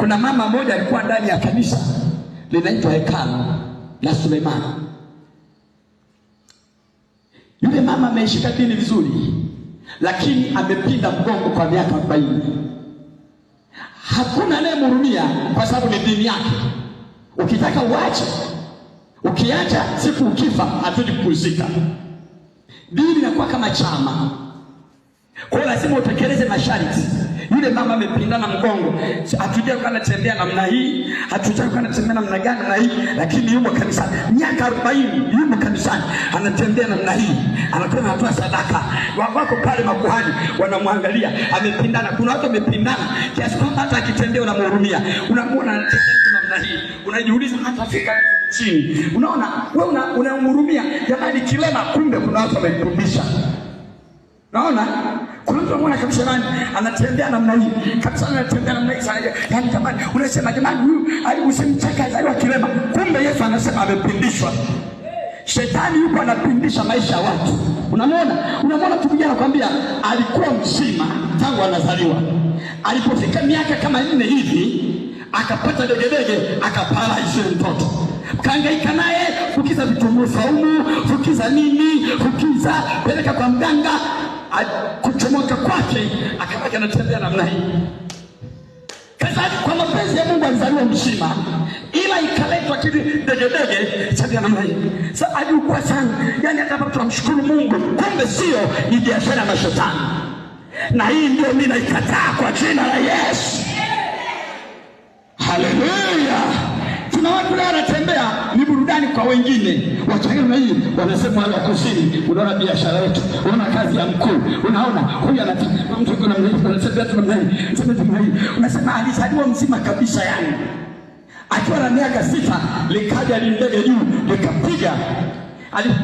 Kuna mama mmoja alikuwa ndani ya kanisa linaitwa Hekalu la Sulemani. Yule mama ameshika dini vizuri, lakini amepinda mgongo kwa miaka 40. Hakuna anayemhurumia kwa sababu ni dini yake. Ukitaka uache, ukiacha siku ukifa hatuje kupumzika. Dini inakuwa kama chama, kwa hiyo lazima utekeleze masharti. Yule mama amepindana mgongo, hatujui kana tembea namna hii, hatujui kana tembea namna gani na hii, lakini yuko kanisani miaka 40, yuko kanisani anatembea namna hii, anakwenda anatoa sadaka. Wako pale makuhani wanamwangalia, amepindana. Kuna watu wamepindana kiasi kwamba hata akitembea unamhurumia, unamuona anatembea namna hii, unajiuliza hata fika chini. Unaona wewe unamhurumia, jamani kilema, kumbe kuna watu wamekubisha. Naona kuna mtu anaona kabisa nani anatembea namna hii, kabisa anatembea namna hii sana. Yaani jamani, unasema jamani huyu usimcheke azaliwa kilema, kumbe Yesu anasema amepindishwa. Shetani yuko anapindisha maisha ya watu. Unamwona tu kijana anakuambia alikuwa mzima tangu anazaliwa. Alipofika miaka kama 4 hivi akapata degedege, akapala ile mtoto. Kaangaika naye, fukiza vitunguu saumu, fukiza nini, fukiza peleka kwa mganga. Kuchomoka kwake akabaki anatembea namna hii. Kaza kwa mapenzi ya Mungu alizaliwa mzima, ila ikaletwa kitu degedege cha namna hii. Sasa alikuwa sana, yani hata hapo tunamshukuru Mungu, kumbe sio ni biashara ya shetani. Na hii ndio mimi naikataa kwa jina la Yesu. Haleluya. Kuna watu leo wanatembea ni burudani kwa wengine. Wachanganya na hii, wanasema wale kusini, unaona biashara yetu, unaona kazi ya mkuu, unaona huyu anataka mtu kuna mmoja anatembea tu namna hii, sema hii. Unasema alizaliwa mzima kabisa yani. Akiwa na miaka 6 likaja lindege juu likapiga.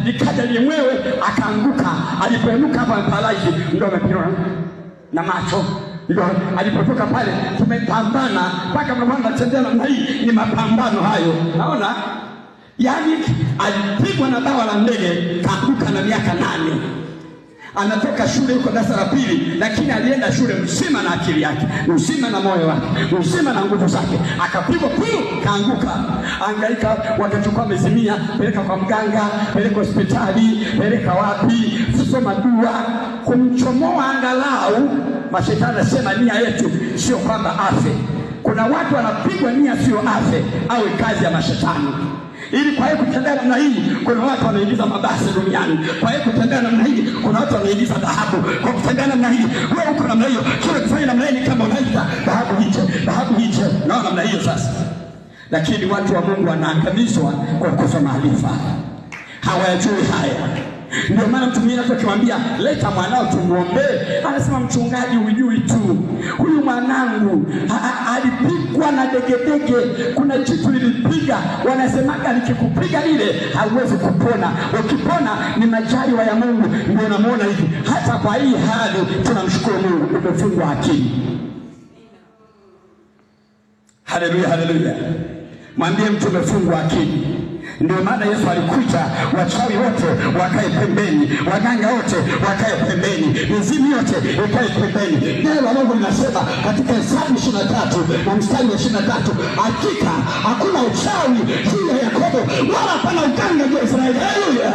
Likaja limwewe akaanguka. Alipoinuka hapa paralyze ndio amepigwa na macho. Ndio alipotoka pale tumepambana mpaka mnaona tendea namna hii, ni mapambano hayo. Naona yani alipigwa na dawa la ndege, kaanguka na miaka 8. Anatoka shule yuko darasa la 2, lakini alienda shule mzima na akili yake, mzima na moyo wake, mzima na nguvu zake. Akapigwa piu, kaanguka. Angaika, wakachukua mezimia, peleka kwa mganga, peleka hospitali, peleka wapi, soma dua, kumchomoa angalau. Mashetani anasema nia yetu sio kwamba afe. Kuna watu wanapigwa nia sio afe, awe kazi ya mashetani. Ili kwa hiyo kutembea namna hii, kuna watu wanaingiza mabasi duniani. Kwa hiyo kutembea namna hii, kuna watu wanaingiza dhahabu. Kwa kutembea namna hii, wewe uko namna hiyo, kile kufanya namna hii kama unaita dhahabu hicho. Naona namna hiyo sasa. Lakini watu wa Mungu wanaangamizwa kwa kukosa maarifa. Hawajui haya. Ndio maana mtu mwingine anakuambia leta mwanao tumuombee, anasema mchungaji hujui tu. Huyu mwanangu alipigwa na degedege, kuna kitu lilipiga, wanasemaga nikikupiga lile hauwezi kupona. Ukipona ni majaliwa ya Mungu. Ndio namuona hivi. Hata kwa hii hali tunamshukuru Mungu, umefungwa akili. Haleluya, haleluya. Mwambie mtu umefungwa akili. Ndio maana Yesu alikuja, wachawi wote wakae pembeni, waganga wote wakae pembeni, mizimu yote ikae pembeni. Neno la Mungu linasema katika Hesabu 23 na mstari wa 23, hakika hakuna uchawi juu ya Yakobo wala hapana uganga juu ya Israeli. Haleluya.